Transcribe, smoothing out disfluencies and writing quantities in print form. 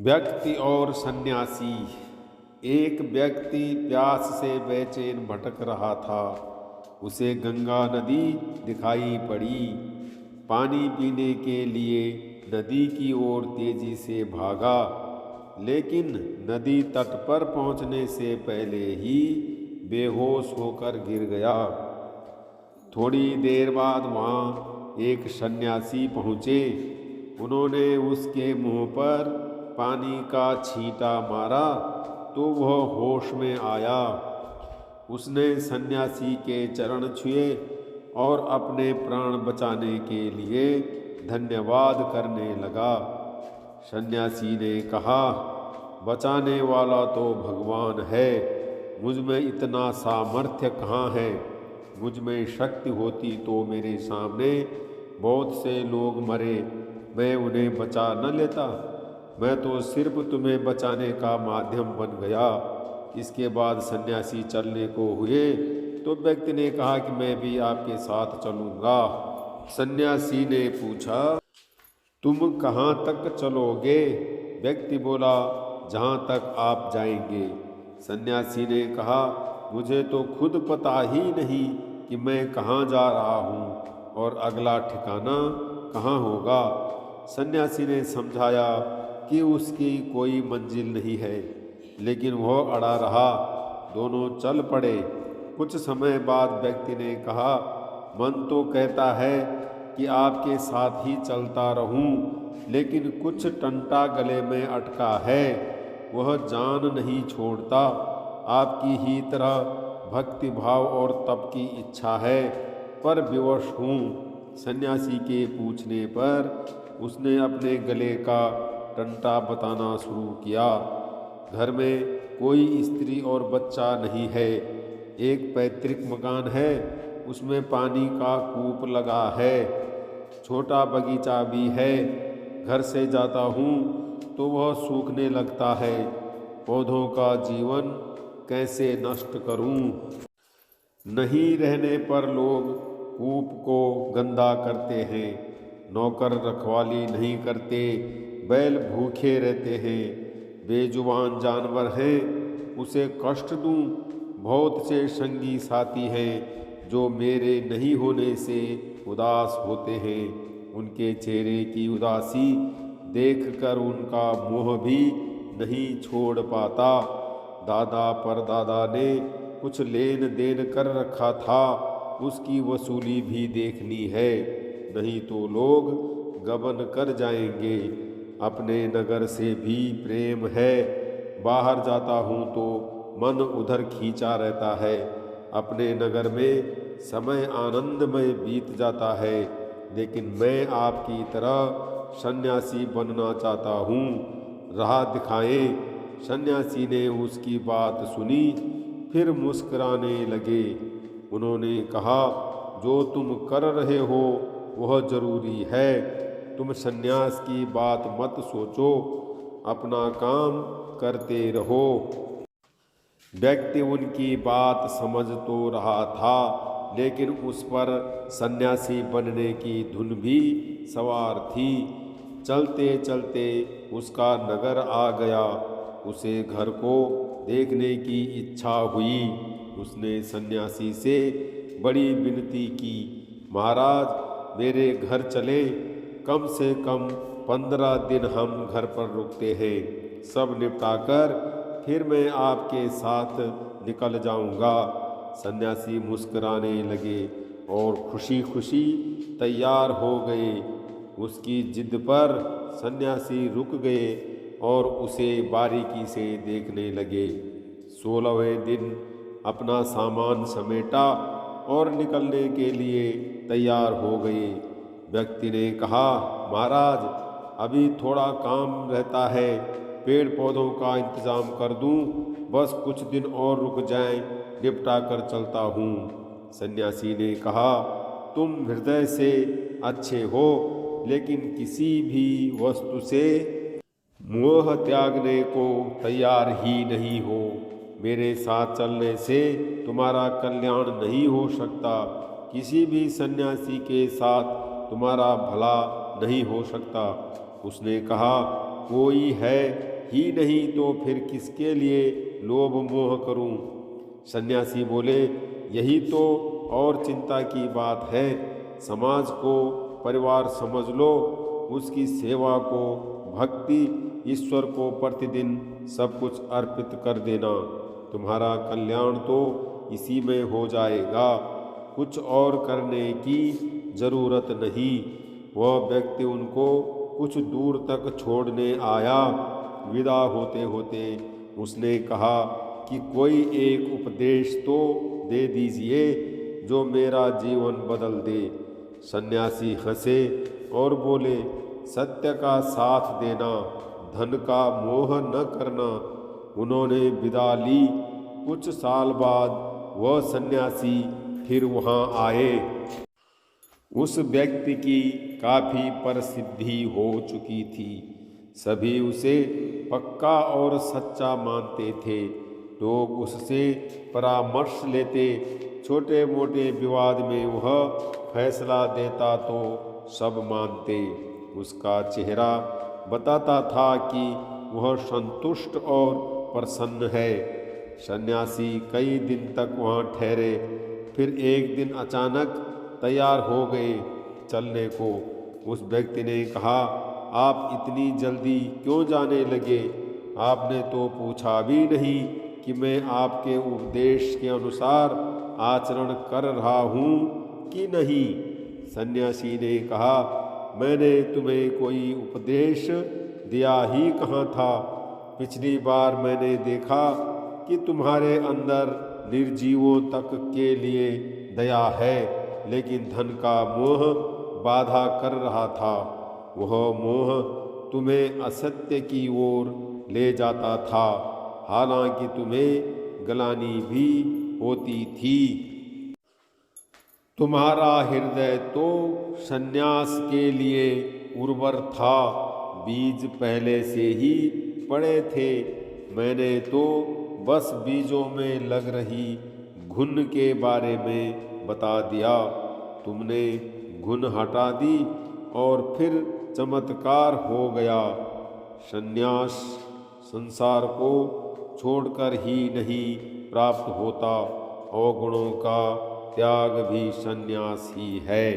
व्यक्ति और सन्यासी। एक व्यक्ति प्यास से बेचैन भटक रहा था। उसे गंगा नदी दिखाई पड़ी। पानी पीने के लिए नदी की ओर तेजी से भागा, लेकिन नदी तट पर पहुंचने से पहले ही बेहोश होकर गिर गया। थोड़ी देर बाद वहाँ एक सन्यासी पहुँचे। उन्होंने उसके मुंह पर पानी का छींटा मारा तो वह होश में आया। उसने सन्यासी के चरण छुए और अपने प्राण बचाने के लिए धन्यवाद करने लगा। सन्यासी ने कहा, बचाने वाला तो भगवान है, मुझ में इतना सामर्थ्य कहाँ है। मुझ में शक्ति होती तो मेरे सामने बहुत से लोग मरे, मैं उन्हें बचा न लेता। मैं तो सिर्फ तुम्हें बचाने का माध्यम बन गया। इसके बाद सन्यासी चलने को हुए तो व्यक्ति ने कहा कि मैं भी आपके साथ चलूँगा। सन्यासी ने पूछा, तुम कहाँ तक चलोगे? व्यक्ति बोला, जहाँ तक आप जाएंगे। सन्यासी ने कहा, मुझे तो खुद पता ही नहीं कि मैं कहाँ जा रहा हूँ और अगला ठिकाना कहाँ होगा। सन्यासी ने समझाया कि उसकी कोई मंजिल नहीं है, लेकिन वह अड़ा रहा। दोनों चल पड़े। कुछ समय बाद व्यक्ति ने कहा, मन तो कहता है कि आपके साथ ही चलता रहूं, लेकिन कुछ टंटा गले में अटका है, वह जान नहीं छोड़ता। आपकी ही तरह भक्ति भाव और तप की इच्छा है, पर विवश हूँ। सन्यासी के पूछने पर उसने अपने गले का टंटा बताना शुरू किया। घर में कोई स्त्री और बच्चा नहीं है। एक पैतृक मकान है, उसमें पानी का कूप लगा है। छोटा बगीचा भी है। घर से जाता हूँ तो वह सूखने लगता है। पौधों का जीवन कैसे नष्ट करूँ? नहीं रहने पर लोग कूप को गंदा करते हैं। नौकर रखवाली नहीं करते, बैल भूखे रहते हैं। बेजुबान जानवर हैं, उसे कष्ट दूं? बहुत से संगी साथी हैं जो मेरे नहीं होने से उदास होते हैं। उनके चेहरे की उदासी देखकर उनका मोह भी नहीं छोड़ पाता। दादा परदादा ने कुछ लेन देन कर रखा था, उसकी वसूली भी देखनी है, नहीं तो लोग गबन कर जाएंगे। अपने नगर से भी प्रेम है। बाहर जाता हूँ तो मन उधर खींचा रहता है। अपने नगर में समय आनंदमय बीत जाता है, लेकिन मैं आपकी तरह सन्यासी बनना चाहता हूँ। राह दिखाएं। सन्यासी ने उसकी बात सुनी, फिर मुस्कुराने लगे। उन्होंने कहा, जो तुम कर रहे हो वह जरूरी है। तुम सन्यास की बात मत सोचो, अपना काम करते रहो। व्यक्ति उनकी बात समझ तो रहा था, लेकिन उस पर सन्यासी बनने की धुन भी सवार थी। चलते चलते उसका नगर आ गया। उसे घर को देखने की इच्छा हुई। उसने सन्यासी से बड़ी विनती की, महाराज मेरे घर चले, कम से कम 15 दिन हम घर पर रुकते हैं। सब निपटाकर फिर मैं आपके साथ निकल जाऊंगा। सन्यासी मुस्कुराने लगे और खुशी खुशी तैयार हो गए। उसकी जिद पर सन्यासी रुक गए और उसे बारीकी से देखने लगे। 16वें दिन अपना सामान समेटा और निकलने के लिए तैयार हो गए। व्यक्ति ने कहा, महाराज अभी थोड़ा काम रहता है, पेड़ पौधों का इंतजाम कर दूं, बस कुछ दिन और रुक जाएं, निपटा कर चलता हूँ। सन्यासी ने कहा, तुम हृदय से अच्छे हो, लेकिन किसी भी वस्तु से मोह त्यागने को तैयार ही नहीं हो। मेरे साथ चलने से तुम्हारा कल्याण नहीं हो सकता। किसी भी सन्यासी के साथ तुम्हारा भला नहीं हो सकता। उसने कहा, कोई है ही नहीं तो फिर किसके लिए लोभ मोह करूं। सन्यासी बोले, यही तो और चिंता की बात है। समाज को परिवार समझ लो, उसकी सेवा को भक्ति, ईश्वर को प्रतिदिन सब कुछ अर्पित कर देना। तुम्हारा कल्याण तो इसी में हो जाएगा, कुछ और करने की जरूरत नहीं। वह व्यक्ति उनको कुछ दूर तक छोड़ने आया। विदा होते होते उसने कहा कि कोई एक उपदेश तो दे दीजिए जो मेरा जीवन बदल दे। सन्यासी हंसे और बोले, सत्य का साथ देना, धन का मोह न करना। उन्होंने विदा ली। कुछ साल बाद वह सन्यासी फिर वहाँ आए। उस व्यक्ति की काफी प्रसिद्धि हो चुकी थी। सभी उसे पक्का और सच्चा मानते थे। लोग उससे परामर्श लेते। छोटे मोटे विवाद में वह फैसला देता तो सब मानते। उसका चेहरा बताता था कि वह संतुष्ट और प्रसन्न है। सन्यासी कई दिन तक वहाँ ठहरे। फिर एक दिन अचानक तैयार हो गए चलने को। उस व्यक्ति ने कहा, आप इतनी जल्दी क्यों जाने लगे? आपने तो पूछा भी नहीं कि मैं आपके उपदेश के अनुसार आचरण कर रहा हूँ कि नहीं। सन्यासी ने कहा, मैंने तुम्हें कोई उपदेश दिया ही कहाँ था। पिछली बार मैंने देखा कि तुम्हारे अंदर निर्जीवों तक के लिए दया है, लेकिन धन का मोह बाधा कर रहा था। वह मोह तुम्हें असत्य की ओर ले जाता था, हालांकि तुम्हें ग्लानि भी होती थी। तुम्हारा हृदय तो सन्यास के लिए उर्वर था, बीज पहले से ही पड़े थे। मैंने तो बस बीजों में लग रही घुन के बारे में बता दिया। तुमने घुन हटा दी और फिर चमत्कार हो गया। सन्यास संसार को छोड़कर ही नहीं प्राप्त होता, अवगुणों का त्याग भी सन्यास ही है।